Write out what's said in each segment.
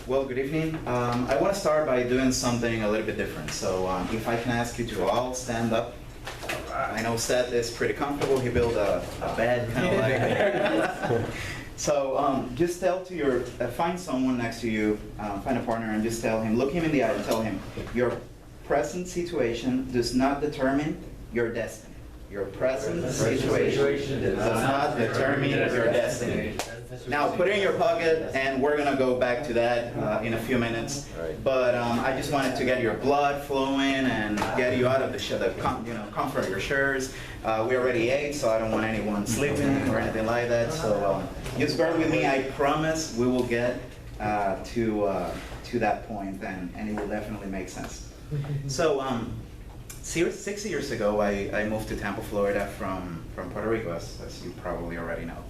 Well, good evening. I want to start by doing something a little bit different. So if I can ask you to all stand up. I know Seth is pretty comfortable. He built a bed kind of like. So just tell to your, find someone next to you, find a partner and just tell him, look him in the eye and tell him, your present situation does not determine your destiny. Your present situation does not determine your destiny. Now put it in your pocket, and we're gonna go back to that in a few minutes. But I just wanted to get your blood flowing and get you out of the comfort of your chairs. We already ate, so I don't want anyone sleeping or anything like that. So just bear with me. I promise we will get to that point, and it will definitely make sense. So 6 years ago, I moved to Tampa, Florida from Puerto Rico, as you probably already know.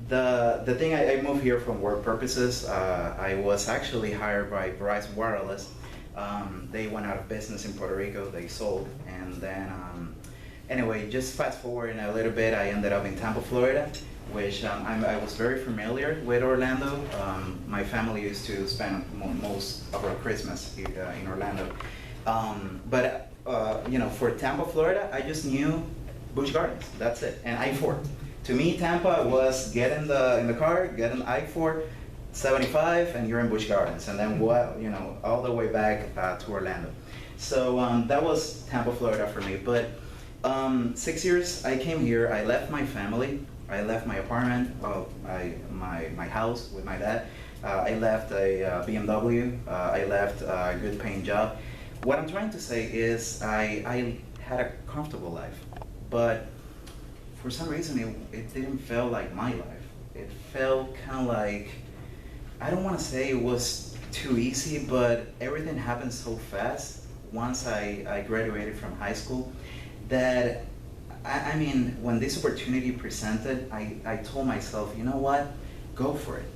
The thing I moved here from work purposes. I was actually hired by Verizon Wireless. They went out of business in Puerto Rico. They sold, and then anyway, just fast forward a little bit, I ended up in Tampa, Florida, which I was very familiar with Orlando. My family used to spend most of our Christmas in Orlando. But for Tampa, Florida, I just knew Busch Gardens. That's it, and I-4. To me, Tampa was get in the car, get in I-4, 75, and you're in Busch Gardens, and then all the way back to Orlando. So that was Tampa, Florida for me. But 6 years I came here. I left my family. I left my apartment, my house with my dad. I left a BMW. I left a good paying job. What I'm trying to say is I had a comfortable life, but for some reason it didn't feel like my life. It felt kind of like, I don't want to say it was too easy, but everything happened so fast once I graduated from high school that, I mean, when this opportunity presented, I told myself, you know what, go for it.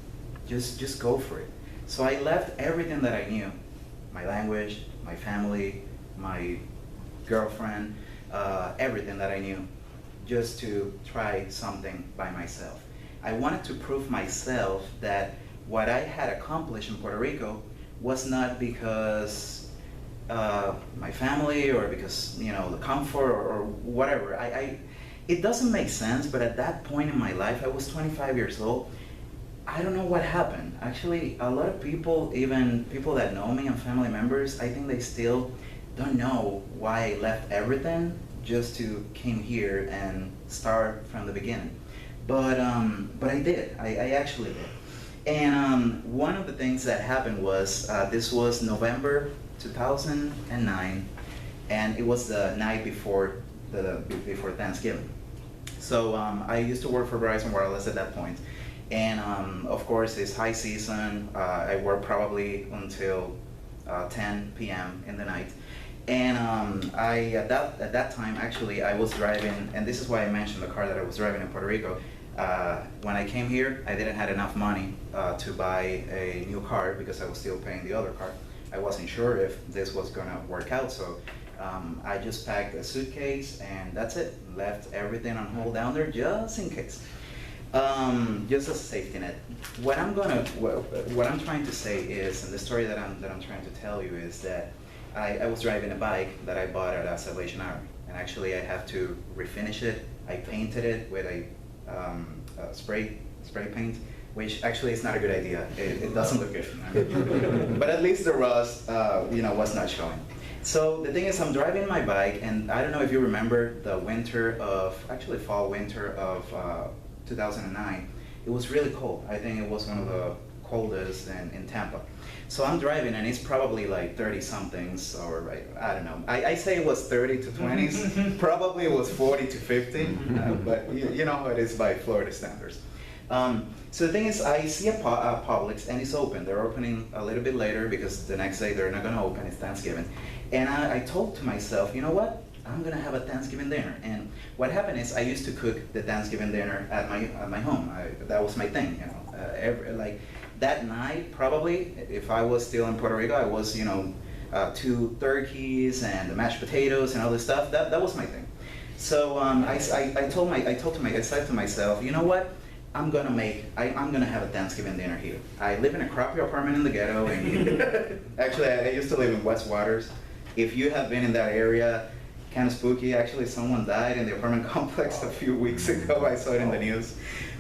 Just go for it. So I left everything that I knew, my language, my family, my girlfriend, everything that I knew, just to try something by myself. I wanted to prove myself that what I had accomplished in Puerto Rico was not because my family or because the comfort or whatever. It doesn't make sense, but at that point in my life, I was 25 years old. I don't know what happened. Actually, a lot of people, even people that know me and family members, I think they still don't know why I left everything just to came here and start from the beginning. But I did. I actually did. And one of the things that happened was this was November 2009, and it was the night before Thanksgiving. So I used to work for Verizon Wireless at that point. And of course, it's high season. I work probably until 10 p.m. in the night. And at that time, actually, I was driving, and this is why I mentioned the car that I was driving in Puerto Rico. When I came here, I didn't have enough money to buy a new car because I was still paying the other car. I wasn't sure if this was gonna work out, so I just packed a suitcase and that's it. Left everything on hold down there just in case. Just as a safety net. What I'm trying to say is, and the story that I'm trying to tell you is that I was driving a bike that I bought at a Salvation Army, and actually I have to refinish it. I painted it with a spray paint, which actually is not a good idea. It doesn't look good. I mean, but at least the rust, was not showing. So the thing is, I'm driving my bike, and I don't know if you remember the fall winter of 2009. It was really cold. I think it was one of the coldest in Tampa. So I'm driving, and it's probably like 30 somethings, or I don't know. I say it was 30 to 20s. Probably it was 40 to 50, but you know how it is by Florida standards. So the thing is, I see a Publix, and it's open. They're opening a little bit later because the next day they're not gonna open, it's Thanksgiving. And I told to myself, you know what? I'm gonna have a Thanksgiving dinner. And what happened is I used to cook the Thanksgiving dinner at my home. That was my thing, that night, probably, if I was still in Puerto Rico, I was, 2 turkeys and the mashed potatoes and all this stuff. That was my thing. So I said to myself, you know what? I'm gonna have a Thanksgiving dinner here. I live in a crappy apartment in the ghetto, and actually I used to live in West Waters. If you have been in that area, kind of spooky. Actually, someone died in the apartment complex a few weeks ago. I saw it in the news.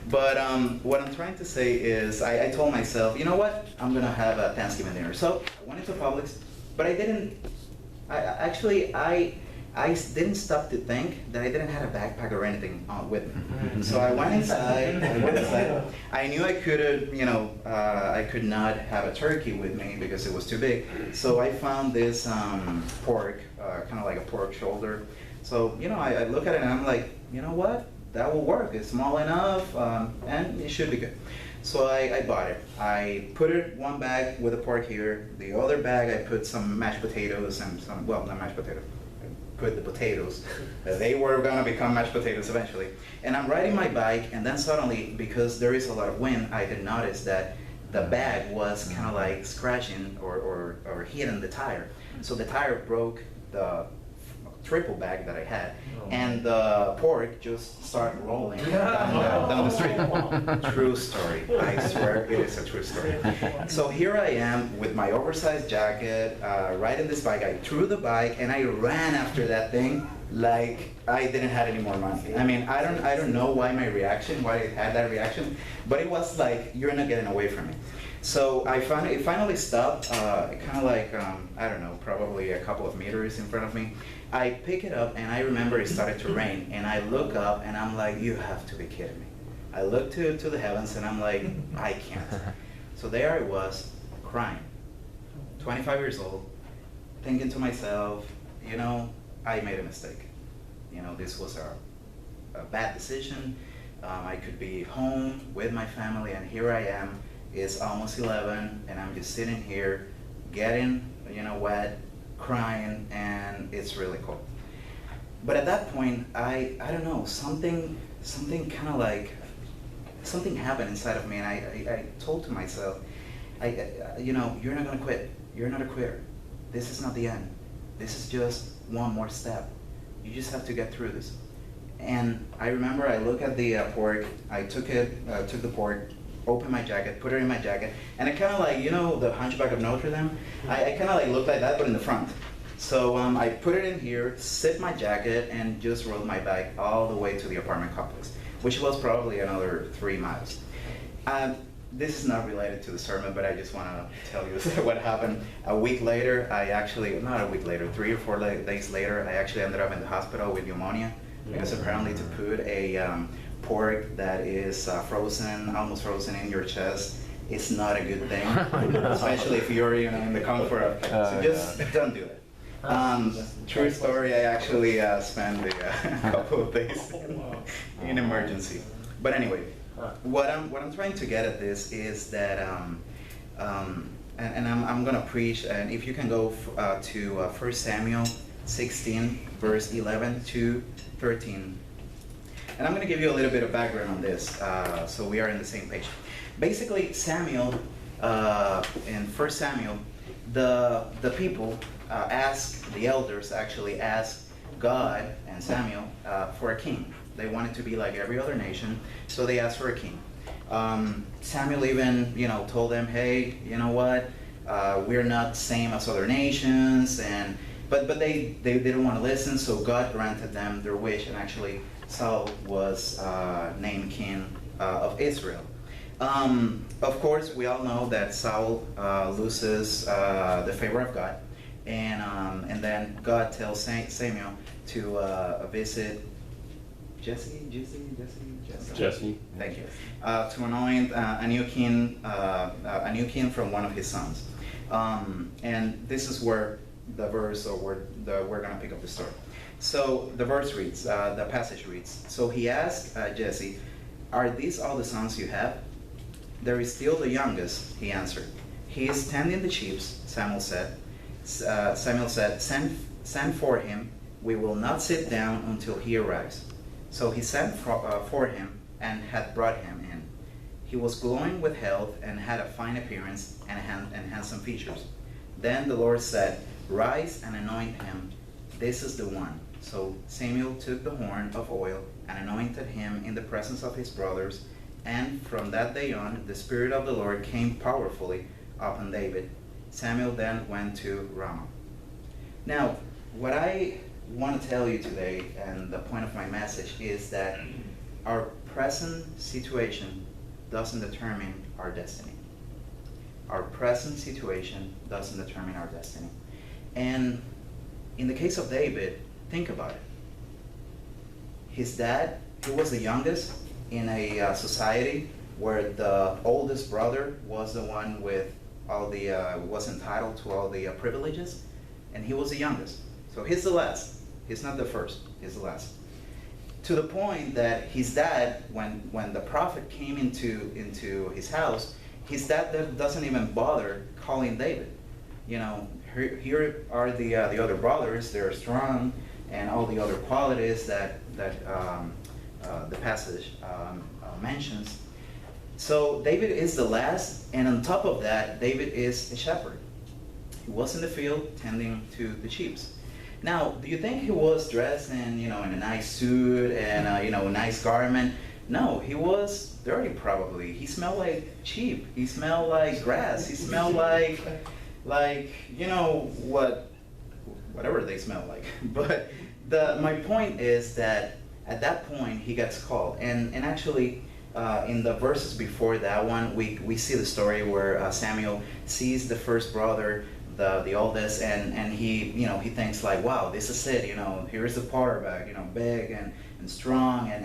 But what I'm trying to say is, I told myself, you know what? I'm gonna have a Thanksgiving dinner. So I went into Publix, but I didn't. I didn't stop to think that I didn't have a backpack or anything with me. So I went inside. I knew I couldn't, I could not have a turkey with me because it was too big. So I found this pork, kind of like a pork shoulder. So, I look at it and I'm like, you know what? That will work. It's small enough, and it should be good. So I bought it. I put it one bag with the pork here. The other bag I put some mashed potatoes and not mashed potatoes. Put the potatoes. They were gonna become mashed potatoes eventually. And I'm riding my bike, and then suddenly, because there is a lot of wind, I did notice that the bag was kind of like scratching or hitting the tire. So the tire broke the triple bag that I had, and the pork just started rolling down the street. True story. I swear it is a true story. So here I am with my oversized jacket, riding this bike. I threw the bike and I ran after that thing like I didn't have any more money. I mean, I don't know why I had that reaction, but it was like, you're not getting away from me. So it finally stopped, kind of like, I don't know, probably a couple of meters in front of me. I pick it up and I remember it started to rain, and I look up and I'm like, you have to be kidding me. I look to the heavens and I'm like, I can't. So there I was, crying, 25 years old, thinking to myself, I made a mistake. This was a bad decision. I could be home with my family, and here I am. It's almost 11, and I'm just sitting here, getting, wet, crying, and it's really cold. But at that point, I don't know, something kind of like, something happened inside of me, and I told to myself, you're not gonna quit. You're not a quitter. This is not the end. This is just one more step. You just have to get through this. And I remember I looked at the pork. I took the pork, opened my jacket, put it in my jacket, and I kind of like, the Hunchback of Notre Dame? I kind of like looked like that, but in the front. So I put it in here, zipped my jacket, and just rode my bike all the way to the apartment complex, which was probably another 3 miles. This is not related to the sermon, but I just want to tell you what happened. A week later, not a week later, 3 or 4 days later, I actually ended up in the hospital with pneumonia, because apparently to put a pork that is almost frozen in your chest, it's not a good thing, especially if you're in the comfort of, so just don't do it. True story, I actually spent a couple of days in emergency. But anyway, what I'm trying to get at this is that, and I'm gonna preach, and if you can go to 1 Samuel 16, verse 11 to 13. And I'm going to give you a little bit of background on this, so we are on the same page. Basically, Samuel, in 1 Samuel, the people the elders actually asked God and Samuel for a king. They wanted to be like every other nation, so they asked for a king. Samuel even, told them, hey, you know what, we're not the same as other nations, but they didn't want to listen, so God granted them their wish, and actually Saul was named king of Israel. Of course, we all know that Saul loses the favor of God, and then God tells Samuel to visit Jesse. Thank you. To anoint a new king from one of his sons. And this is where the verse, or where we're going to pick up the story. So the verse reads, the passage reads, so he asked Jesse, are these all the sons you have? There is still the youngest, he answered. He is tending the sheep, Samuel said. Send for him. We will not sit down until he arrives. So he sent for him and had brought him in. He was glowing with health and had a fine appearance and handsome features. Then the Lord said, rise and anoint him. This is the one. So Samuel took the horn of oil and anointed him in the presence of his brothers, And from that day on, the Spirit of the Lord came powerfully upon David. Samuel then went to Ramah. Now, what I want to tell you today, and the point of my message, is that our present situation doesn't determine our destiny. Our present situation doesn't determine our destiny. And in the case of David, think about it. His dad, he was the youngest in a society where the oldest brother was the one with all the, was entitled to all the privileges, and he was the youngest. So he's the last. He's not the first, he's the last. To the point that his dad, when the prophet came into his house, his dad doesn't even bother calling David. You know, here are the other brothers, they're strong, and all the other qualities that the passage mentions. So David is the last, and on top of that, David is a shepherd. He was in the field tending to the sheep. Now, do you think he was dressed in, in a nice suit and a nice garment? No, he was dirty probably. He smelled like sheep. He smelled like grass. He smelled like whatever they smell like. But my point is that at that point he gets called, and actually in the verses before that one, we see the story where Samuel sees the first brother, the oldest, and he thinks like, wow, this is it, here's the quarterback, big and strong, and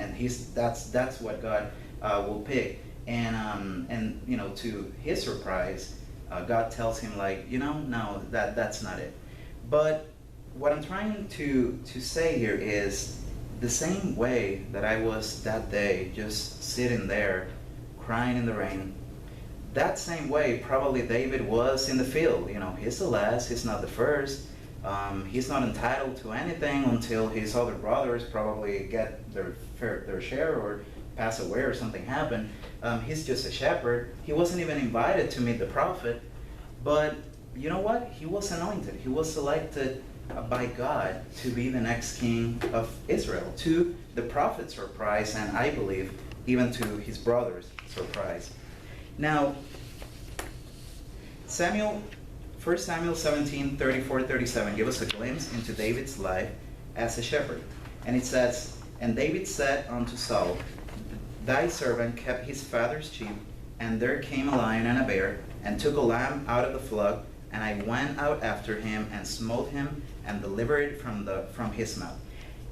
that's what God will pick. And to his surprise, God tells him like, no, that's not it. But what I'm trying to say here is the same way that I was that day, just sitting there, crying in the rain, that same way probably David was in the field. He's the last, he's not the first. He's not entitled to anything until his other brothers probably get their share or pass away or something happen. He's just a shepherd. He wasn't even invited to meet the prophet. But you know what? He was anointed. He was selected by God to be the next king of Israel, to the prophet's surprise, and I believe even to his brother's surprise. Now, 1 Samuel 17, 34, 37 give us a glimpse into David's life as a shepherd. And it says, "And David said unto Saul, Thy servant kept his father's sheep, and there came a lion and a bear, and took a lamb out of the flock, and I went out after him, and smote him, and delivered it from his mouth."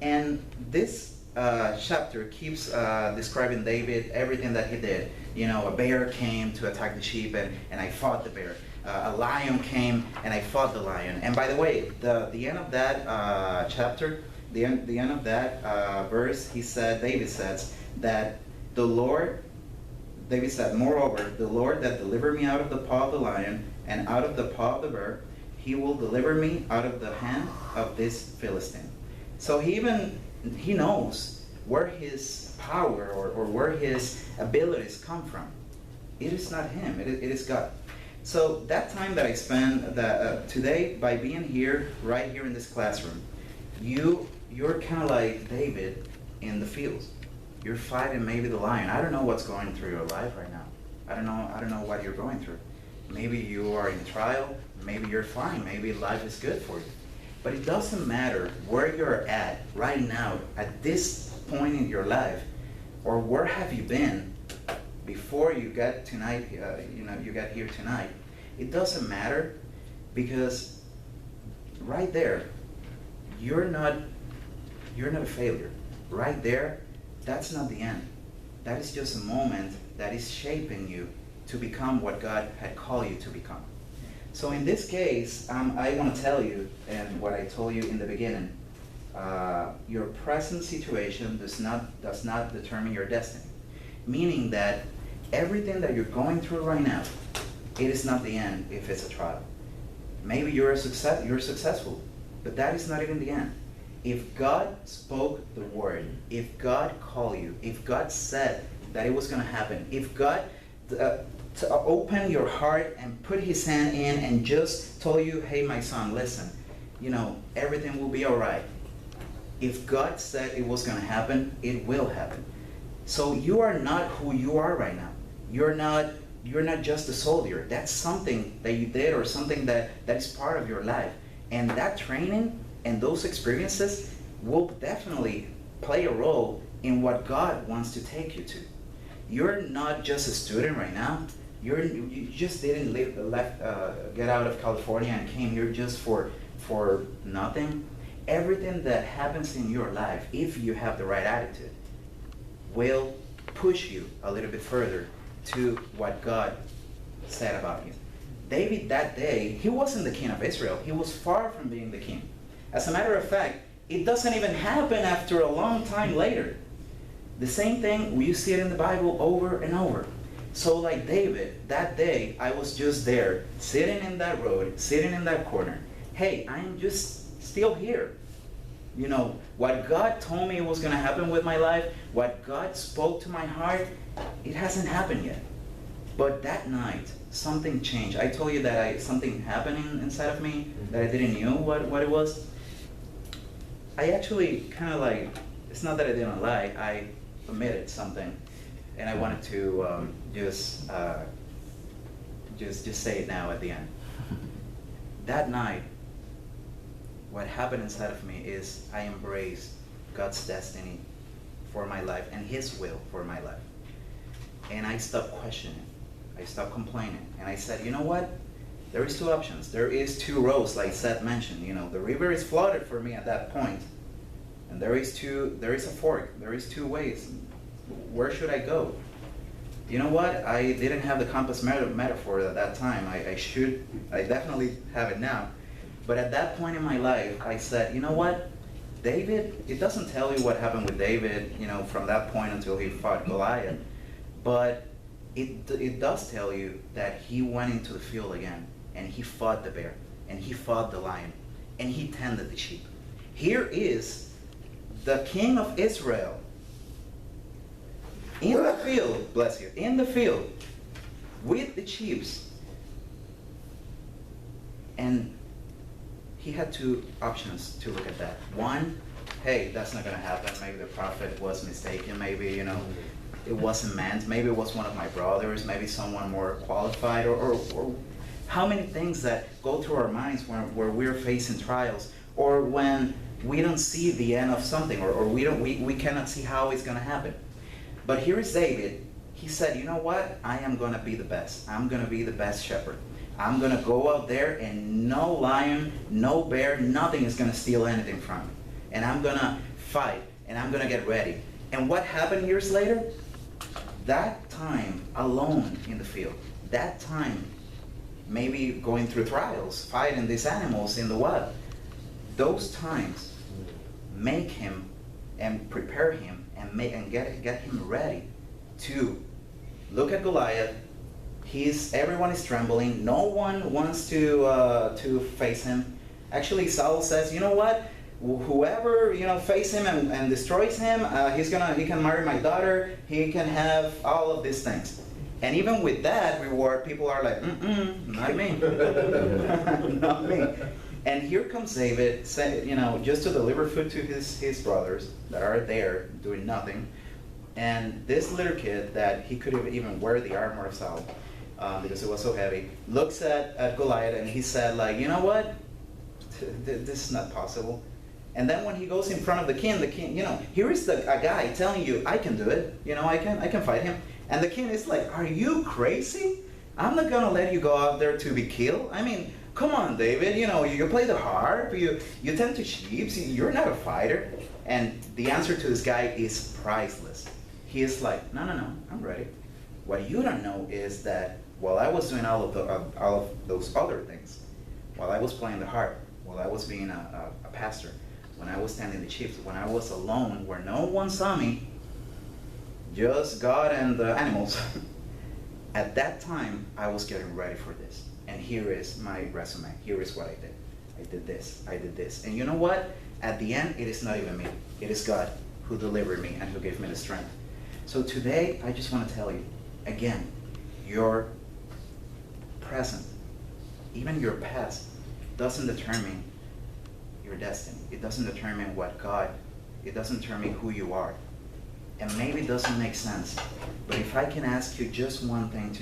And this chapter keeps describing David, everything that he did. A bear came to attack the sheep, and I fought the bear. A lion came, and I fought the lion. And by the way, the end of that chapter, the end of that verse, David says that the Lord, David said, "Moreover, the Lord that delivered me out of the paw of the lion and out of the paw of the bear, he will deliver me out of the hand of this Philistine." So he knows where his power or where his abilities come from. It is not him, it is God. So that time that I spent today by being here, right here in this classroom, you're kind of like David in the fields. You're fighting maybe the lion. I don't know what's going through your life right now. I don't know what you're going through. Maybe you are in trial, maybe you're fine, maybe life is good for you. But it doesn't matter where you're at right now, at this point in your life, or where have you been before you got tonight, you got here tonight. It doesn't matter, because right there, you're not a failure. Right there, that's not the end. That is just a moment that is shaping you to become what God had called you to become. So in this case, I want to tell you, and what I told you in the beginning, your present situation does not determine your destiny. Meaning that everything that you're going through right now, it is not the end if it's a trial. Maybe you're successful, but that is not even the end. If God spoke the word, if God called you, if God said that it was going to happen, if God to open your heart and put his hand in and just told you, "Hey, my son, listen, everything will be all right." If God said it was going to happen, it will happen. So you are not who you are right now. You're not just a soldier. That's something that you did or something that is part of your life. And that training and those experiences will definitely play a role in what God wants to take you to. You're not just a student right now. You just didn't get out of California and came here just for nothing. Everything that happens in your life, if you have the right attitude, will push you a little bit further to what God said about you. David that day, he wasn't the king of Israel. He was far from being the king. As a matter of fact, it doesn't even happen after a long time later. The same thing, you see it in the Bible over and over. So like David, that day, I was just there, sitting in that road, sitting in that corner. Hey, I'm just still here. You know, what God told me was going to happen with my life, what God spoke to my heart, it hasn't happened yet. But that night, something changed. I told you that something happening inside of me that I didn't know what it was. I actually kind of like, it's not that I didn't lie, I omitted something. And I wanted to just say it now at the end. That night, what happened inside of me is I embraced God's destiny for my life and His will for my life. And I stopped questioning. I stopped complaining. And I said, you know what? There is two options. There is two roads, like Seth mentioned. You know, the river is flooded for me at that point. And there is a fork. There is two ways. Where should I go? You know what? I didn't have the compass metaphor at that time. I definitely have it now. But at that point in my life, I said, you know what? David, it doesn't tell you what happened with David, you know, from that point until he fought Goliath. But it does tell you that he went into the field again, and he fought the bear, and he fought the lion, and he tended the sheep. Here is the king of Israel in the field, bless you, in the field with the sheep. And he had two options to look at that. One, hey, that's not going to happen. Maybe the prophet was mistaken. Maybe, you know, it wasn't meant. Maybe it was one of my brothers. Maybe someone more qualified. Or how many things that go through our minds where we're facing trials, or when we don't see the end of something, or we cannot see how it's going to happen. But here is David. He said, you know what? I am going to be the best. I'm going to be the best shepherd. I'm going to go out there and no lion, no bear, nothing is going to steal anything from me. And I'm going to fight, and I'm going to get ready. And what happened years later? That time alone in the field, that time maybe going through trials, fighting these animals in the wild, those times make him and prepare him and get him ready to look at Goliath. Everyone is trembling. No one wants to face him. Actually, Saul says, you know what? Whoever face him and destroys him, he can marry my daughter. He can have all of these things. And even with that reward, people are like, not me, not me. And here comes David, just to deliver food to his brothers that are there doing nothing. And this little kid that he could even wear the armor of Saul, because it was so heavy, looks at Goliath and he said, like, you know what? This is not possible. And then when he goes in front of the king, here is a guy telling you, I can do it. I can fight him. And the king is like, are you crazy? I'm not gonna let you go out there to be killed. I mean, come on, David. You play the harp. You tend to sheep. You're not a fighter. And the answer to this guy is priceless. He is like, no, I'm ready. What you don't know is that while I was doing all of those other things, while I was playing the harp, while I was being a pastor, when I was tending the sheep, when I was alone where no one saw me, just God and the animals, at that time I was getting ready for this. And here is my resume. Here is what I did. I did this. I did this. And you know what? At the end, it is not even me. It is God who delivered me and who gave me the strength. So today, I just want to tell you, again, your present, even your past, doesn't determine your destiny. It doesn't determine it doesn't determine who you are. and maybe it doesn't make sense, but if I can ask you just one thing to